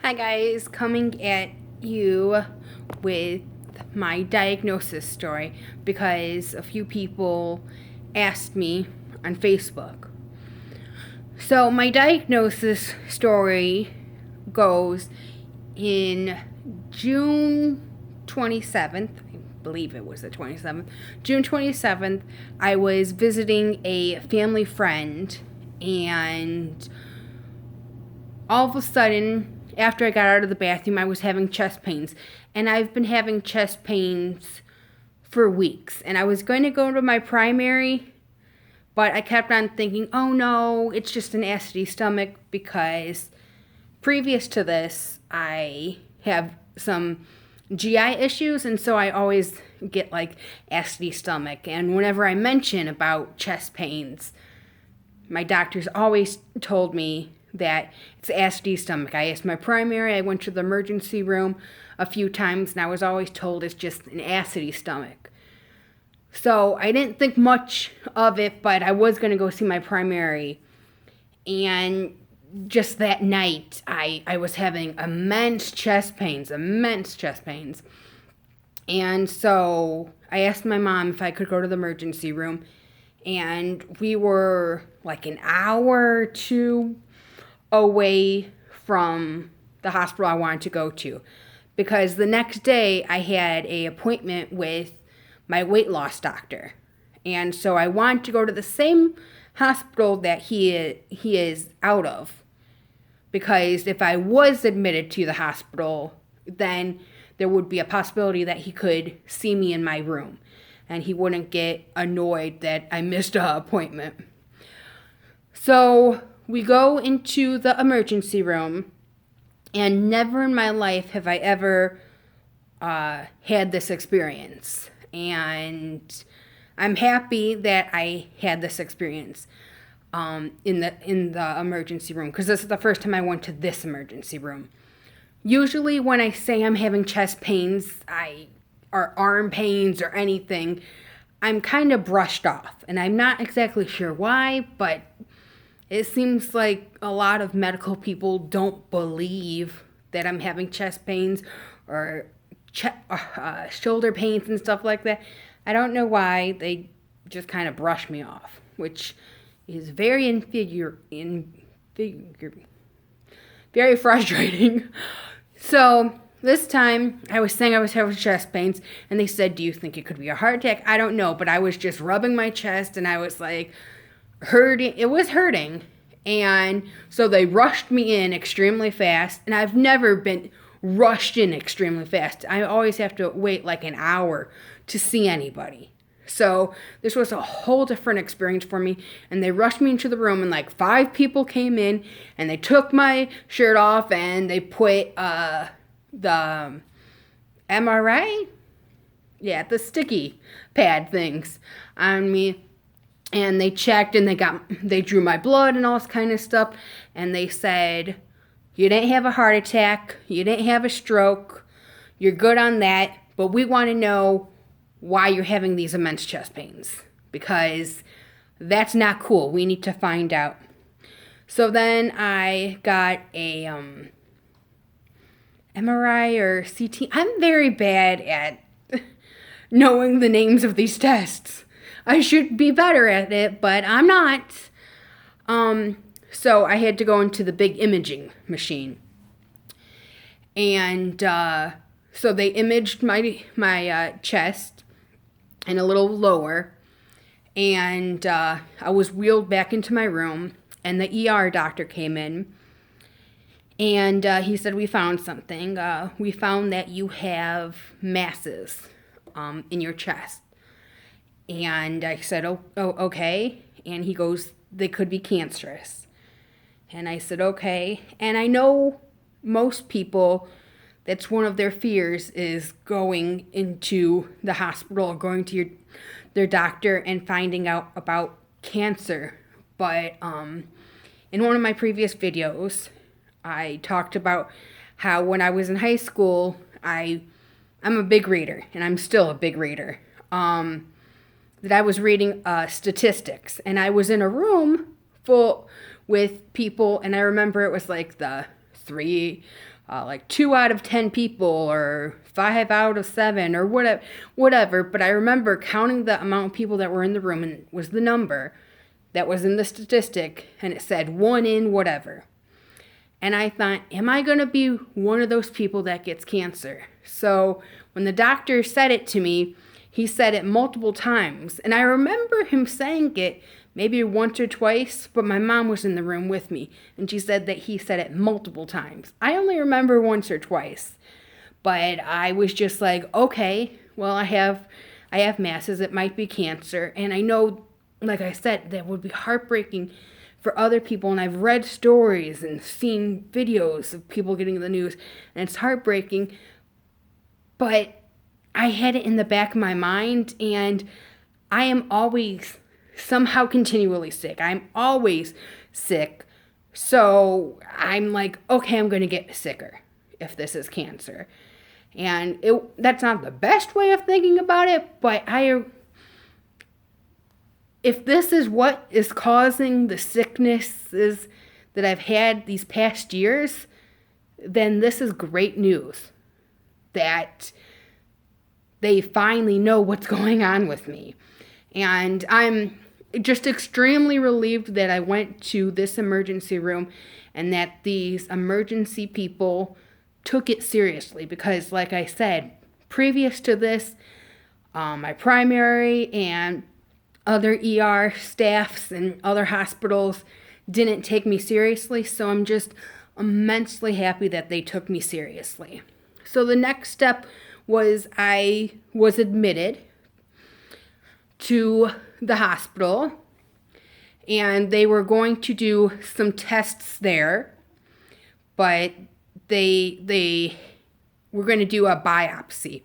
Hi guys, coming at you with my diagnosis story because a few people asked me on Facebook. So my diagnosis story goes in June 27th, I believe it was the 27th, June 27th, I was visiting a family friend, and all of a sudden, after I got out of the bathroom, I was having chest pains. And I've been having chest pains for weeks. And I was going to go to my primary, but I kept on thinking, oh no, it's just an acidy stomach, because previous to this, I have some GI issues, and so I always get like acidy stomach. And whenever I mention about chest pains, my doctors always told me that it's acidy stomach. I asked my primary, I went to the emergency room a few times, and I was always told it's just an acidy stomach. So I didn't think much of it, but I was going to go see my primary. And just that night, I was having immense chest pains. And so I asked my mom if I could go to the emergency room. And we were like an hour or two away from the hospital I wanted to go to, because the next day I had an appointment with my weight loss doctor. And so I wanted to go to the same hospital that he is out of, because if I was admitted to the hospital, then there would be a possibility that he could see me in my room and he wouldn't get annoyed that I missed an appointment. So we go into the emergency room, and never in my life have I ever had this experience. And I'm happy that I had this experience in the emergency room, because this is the first time I went to this emergency room. Usually when I say I'm having chest pains, or arm pains or anything, I'm kind of brushed off. And I'm not exactly sure why, but it seems like a lot of medical people don't believe that I'm having chest pains or shoulder pains and stuff like that. I don't know why. They just kind of brush me off, which is very very frustrating. So this time I was saying I was having chest pains, and they said, "Do you think it could be a heart attack?" I don't know, but I was just rubbing my chest, and I was like hurting. It was hurting. And so they rushed me in extremely fast, and I've never been rushed in extremely fast. I always have to wait like an hour to see anybody. So this was a whole different experience for me, and they rushed me into the room, and like 5 people came in, and they took my shirt off, and they put the MRI, the sticky pad things on me, and they checked, and they drew my blood and all this kind of stuff, and they said, "You didn't have a heart attack, you didn't have a stroke, you're good on that, but we want to know why you're having these immense chest pains, because that's not cool. We need to find out." So then I got a MRI or CT. I'm very bad at knowing the names of these tests. I should be better at it, but I'm not. So I had to go into the big imaging machine. And so they imaged my chest and a little lower. And I was wheeled back into my room, and the ER doctor came in. And he said, "We found something. We found that you have masses in your chest." And I said, oh, okay. And he goes, "They could be cancerous." And I said, okay. And I know most people, that's one of their fears, is going into the hospital or going to their doctor and finding out about cancer. But in one of my previous videos, I talked about how when I was in high school, I'm a big reader, and I'm still a big reader. That I was reading statistics, and I was in a room full with people, and I remember it was like the 3 like 2 out of 10 people or 5 out of 7 or whatever. But I remember counting the amount of people that were in the room, and it was the number that was in the statistic, and it said 1 in whatever. And I thought, am I going to be one of those people that gets cancer? So when the doctor said it to me, he said it multiple times. And I remember him saying it maybe once or twice, but my mom was in the room with me, and she said that he said it multiple times. I only remember once or twice. But I was just like, okay, well, I have masses. It might be cancer. And I know, like I said, that would be heartbreaking for other people. And I've read stories and seen videos of people getting the news, and it's heartbreaking. But I had it in the back of my mind, and I am always somehow continually sick. I'm always sick. So I'm like, okay, I'm going to get sicker if this is cancer. And that's not the best way of thinking about it, but if this is what is causing the sicknesses that I've had these past years, then this is great news that they finally know what's going on with me. And I'm just extremely relieved that I went to this emergency room and that these emergency people took it seriously, because like I said, previous to this, my primary and other ER staffs and other hospitals didn't take me seriously. So I'm just immensely happy that they took me seriously. So the next step was I was admitted to the hospital, and they were going to do some tests there, but they were going to do a biopsy.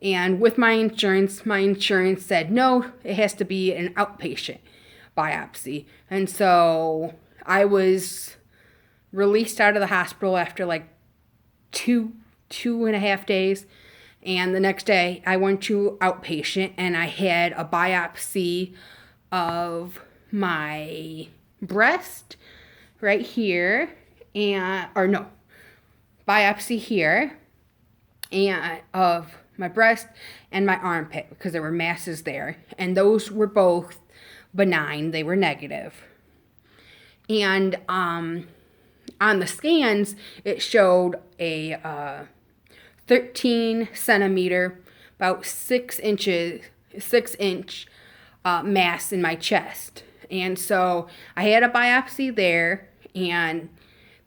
And with my insurance said, no, it has to be an outpatient biopsy. And so I was released out of the hospital after like two and a half days. And the next day I went to outpatient, and I had a biopsy of my breast right here, biopsy here, and of my breast and my armpit, because there were masses there, and those were both benign. They were negative. And on the scans, it showed a 13 centimeter, about 6-inch mass in my chest. And so I had a biopsy there, and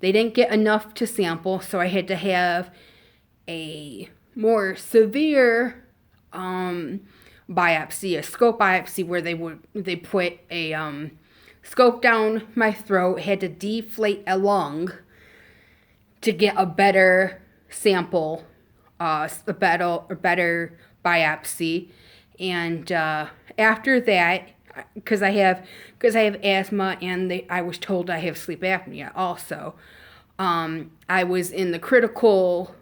they didn't get enough to sample, so I had to have a more severe biopsy, a scope biopsy, where they put a scope down my throat, had to deflate a lung to get a better sample, a better biopsy. And after that, because I have asthma, and I was told I have sleep apnea also, I was in the critical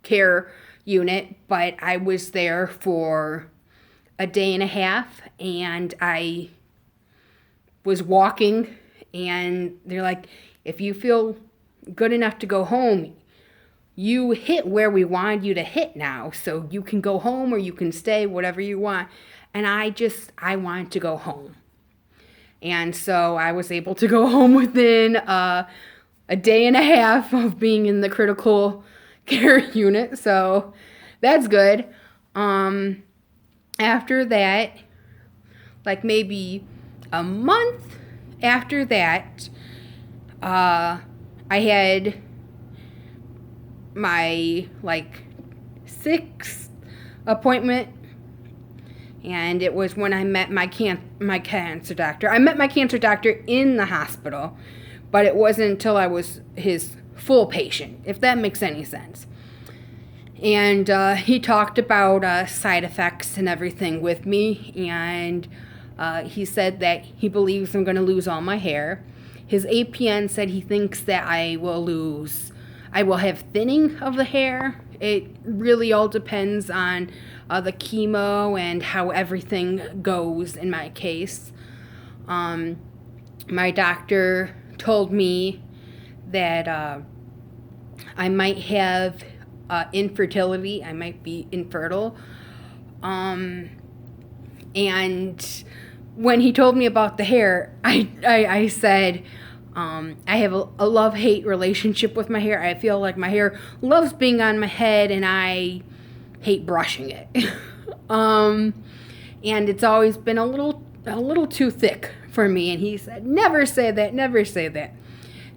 care unit, but I was there for a day and a half, and I was walking, and they're like, if you feel good enough to go home, you hit where we wanted you to hit now, so you can go home or you can stay, whatever you want. And I wanted to go home. And so I was able to go home within a day and a half of being in the critical care unit. So that's good. After that, like maybe a month after that, I had my 6th appointment, and it was when I met my cancer doctor. I met my cancer doctor in the hospital, but it wasn't until I was his full patient, if that makes any sense. And he talked about side effects and everything with me, and he said that he believes I'm going to lose all my hair. His APN said he thinks that I will have thinning of the hair. It really all depends on the chemo and how everything goes in my case. My doctor told me that I might have infertility. I might be infertile. And when he told me about the hair, I said, I have a love-hate relationship with my hair. I feel like my hair loves being on my head, and I hate brushing it. And it's always been a little too thick for me. And he said, never say that, never say that.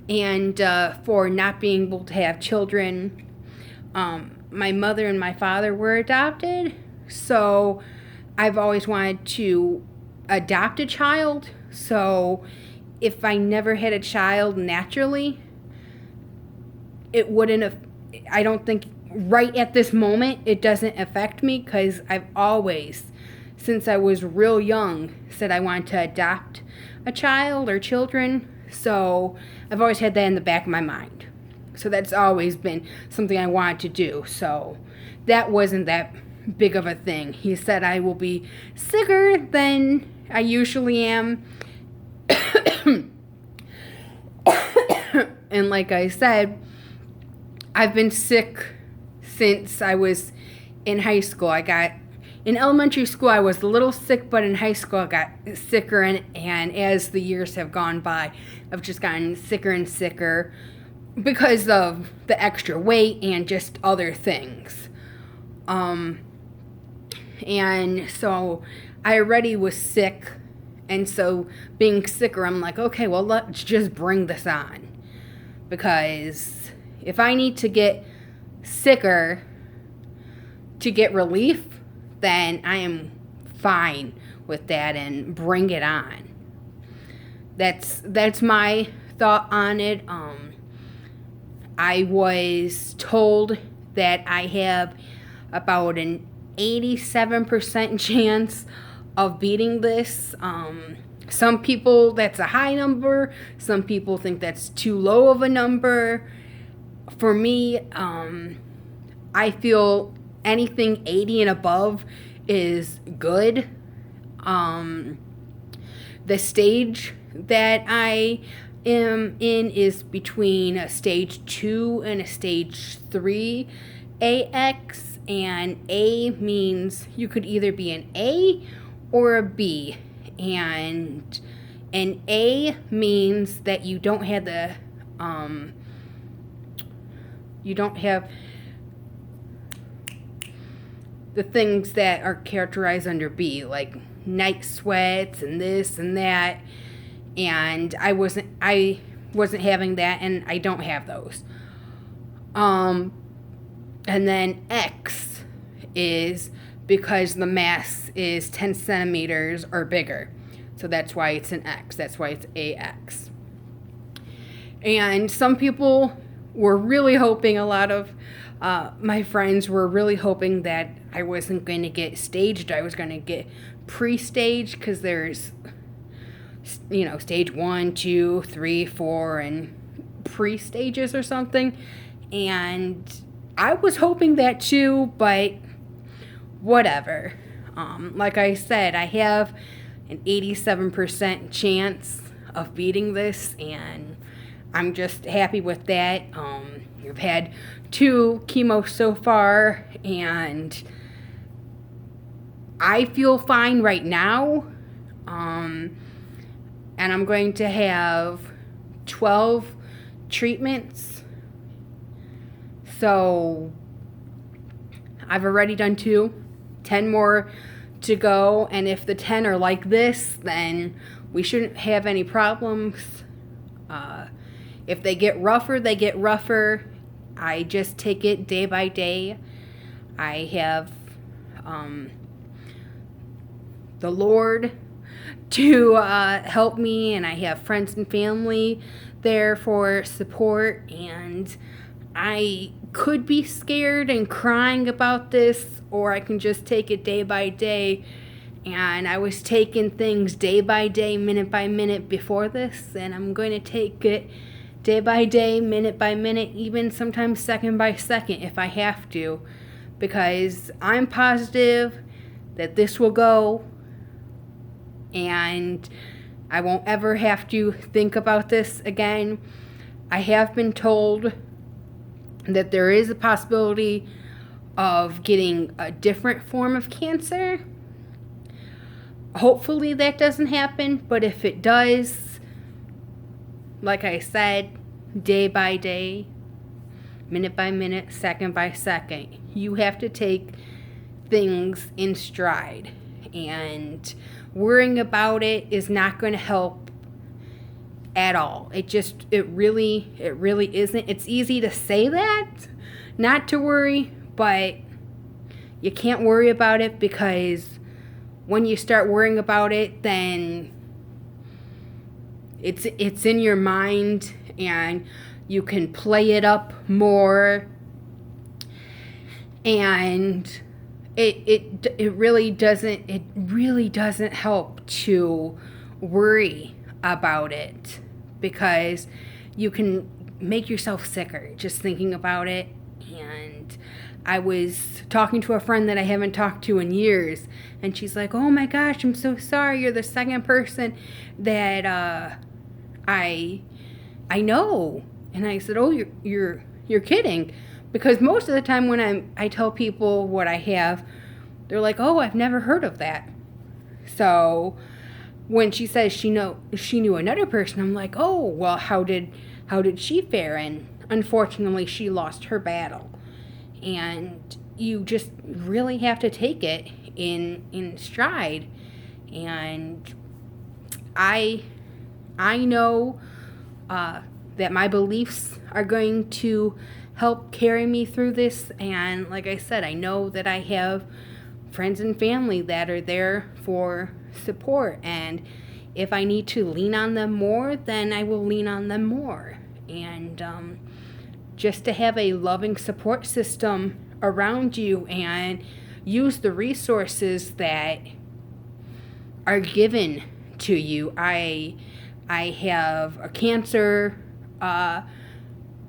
And for not being able to have children, my mother and my father were adopted, so I've always wanted to adopt a child. So if I never had a child naturally, it wouldn't have, I don't think right at this moment it doesn't affect me, because I've always, since I was real young, said I wanted to adopt a child or children. So I've always had that in the back of my mind. So that's always been something I wanted to do. So that wasn't that big of a thing. He said I will be sicker than I usually am. And like I said, I've been sick since I was in high school. In elementary school, I was a little sick, but in high school, I got sicker. And as the years have gone by, I've just gotten sicker and sicker because of the extra weight and just other things. And so I already was sick. And so being sicker, I'm like, okay, well, let's just bring this on. Because if I need to get sicker to get relief, then I am fine with that, and bring it on. That's my thought on it. I was told that I have about an 87% chance of beating this. Some people, that's a high number. Some people think that's too low of a number. For me, I feel anything 80 and above is good. The stage that I am in is between a stage 2 and a stage 3 AX, and A means you could either be an A or a B, and an A means that you don't have the things that are characterized under B, like night sweats and this and that, and I wasn't having that, and I don't have those. And then X is because the mass is 10 centimeters or bigger. So that's why it's an X. That's why it's AX. And some people were really hoping, a lot of my friends were really hoping that I wasn't going to get staged. I was going to get pre-staged, because there's, stage 1, 2, 3, 4, and pre-stages or something. And I was hoping that too, but whatever. Like I said, I have an 87% chance of beating this, and I'm just happy with that. I've had 2 chemos so far, and I feel fine right now. And I'm going to have 12 treatments. So I've already done 2, 10 more to go, and if the 10 are like this, then we shouldn't have any problems. If they get rougher, they get rougher. I just take it day by day. I have the Lord to help me, and I have friends and family there for support, and I could be scared and crying about this, or I can just take it day by day. And I was taking things day by day, minute by minute before this, and I'm going to take it day by day, minute by minute, even sometimes second by second if I have to, because I'm positive that this will go, and I won't ever have to think about this again. I have been told that there is a possibility of getting a different form of cancer. Hopefully that doesn't happen, but if it does, like I said, day by day, minute by minute, second by second, you have to take things in stride. And worrying about it is not going to help at all. It really isn't. It's easy to say that, not to worry, but you can't worry about it, because when you start worrying about it, then it's in your mind, and you can play it up more, and it really doesn't help to worry about it, because you can make yourself sicker just thinking about it. And I was talking to a friend that I haven't talked to in years, and she's like, "Oh my gosh, I'm so sorry. You're the second person that I know." And I said, "Oh, you're kidding," because most of the time when I tell people what I have, they're like, "Oh, I've never heard of that." So when she says she knew another person, I'm like, "Oh, well, how did she fare?" And unfortunately, she lost her battle. And you just really have to take it in stride. And I know that my beliefs are going to help carry me through this. And like I said, I know that I have friends and family that are there for support. And if I need to lean on them more, then I will lean on them more. And just to have a loving support system around you, and use the resources that are given to you. I have a cancer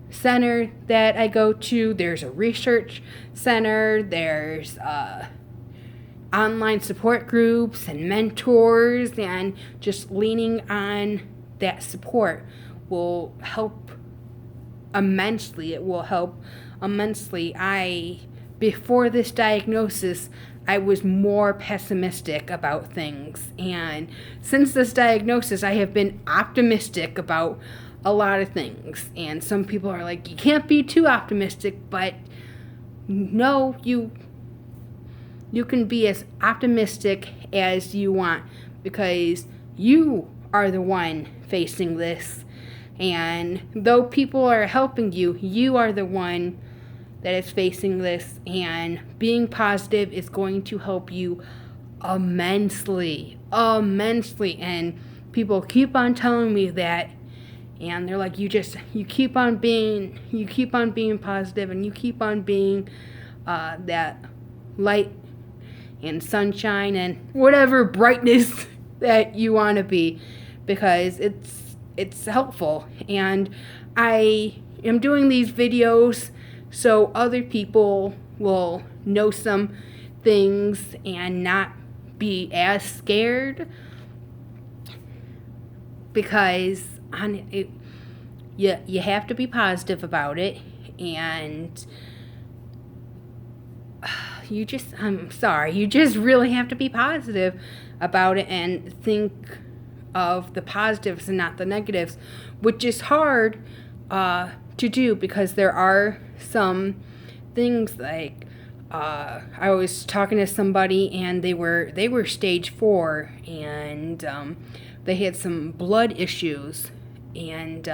center that I go to. There's a research center. There's online support groups and mentors, and just leaning on that support will help immensely. It will help immensely. Before this diagnosis, I was more pessimistic about things, and since this diagnosis, I have been optimistic about a lot of things. And some people are like, "You can't be too optimistic," but no, you can be as optimistic as you want, because you are the one facing this. And though people are helping you, you are the one that is facing this. And being positive is going to help you immensely. And people keep on telling me that. And they're like, you keep on being positive, and you keep on being that light and sunshine and whatever brightness that you want to be, because it's helpful. And I am doing these videos so other people will know some things and not be as scared, because you have to be positive about it. And you just really have to be positive about it and think of the positives and not the negatives, which is hard to do, because there are some things like I was talking to somebody, and they were stage 4, and they had some blood issues, and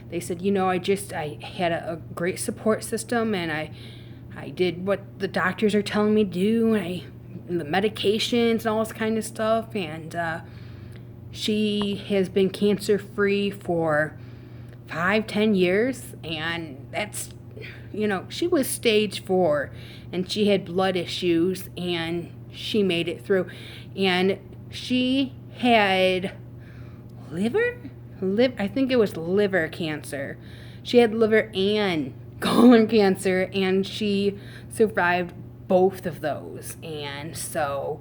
they said, I had a great support system, and I did what the doctors are telling me to do, and the medications and all this kind of stuff, and she has been cancer-free for 5-10 years, and that's, she was stage 4, and she had blood issues, and she made it through. And she had I think it was liver cancer. She had liver and colon cancer, and she survived both of those. And so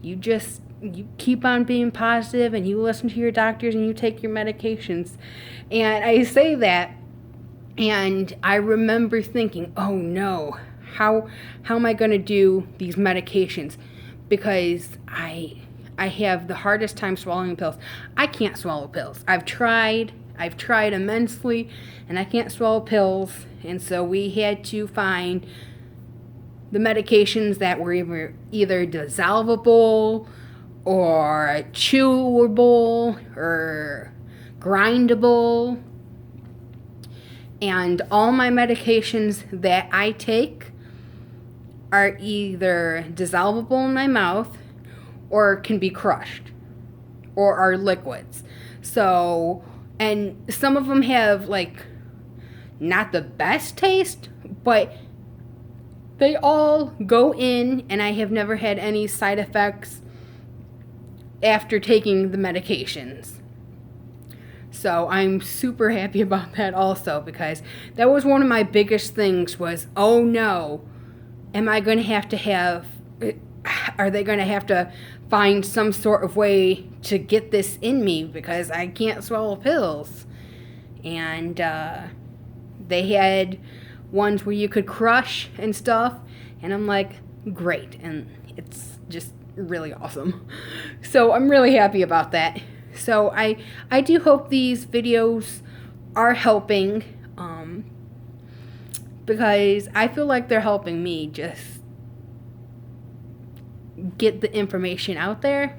you keep on being positive, and you listen to your doctors, and you take your medications. And I say that And I remember thinking, oh no, how am I going to do these medications? Because I have the hardest time swallowing pills. I can't swallow pills. I've tried immensely, and I can't swallow pills. And so we had to find the medications that were either dissolvable or chewable or grindable. And all my medications that I take are either dissolvable in my mouth or can be crushed or are liquids. So, and some of them have like not the best taste, but they all go in, and I have never had any side effects after taking the medications. So I'm super happy about that also, because that was one of my biggest things was, oh no, am I going to have, are they going to have to find some sort of way to get this in me because I can't swallow pills? And they had ones where you could crush and stuff, and I'm like, great, and it's just really awesome. So I'm really happy about that. So I do hope these videos are helping, because I feel like they're helping me just get the information out there.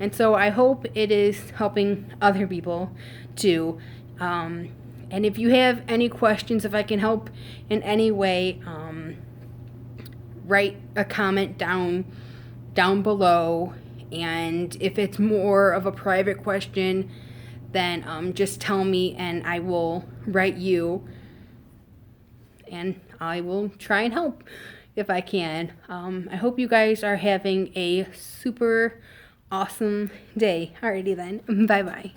And so I hope it is helping other people too. And if you have any questions, if I can help in any way, write a comment down below. And if it's more of a private question, then just tell me and I will write you. And I will try and help if I can. I hope you guys are having a super awesome day. Alrighty then. Bye-bye.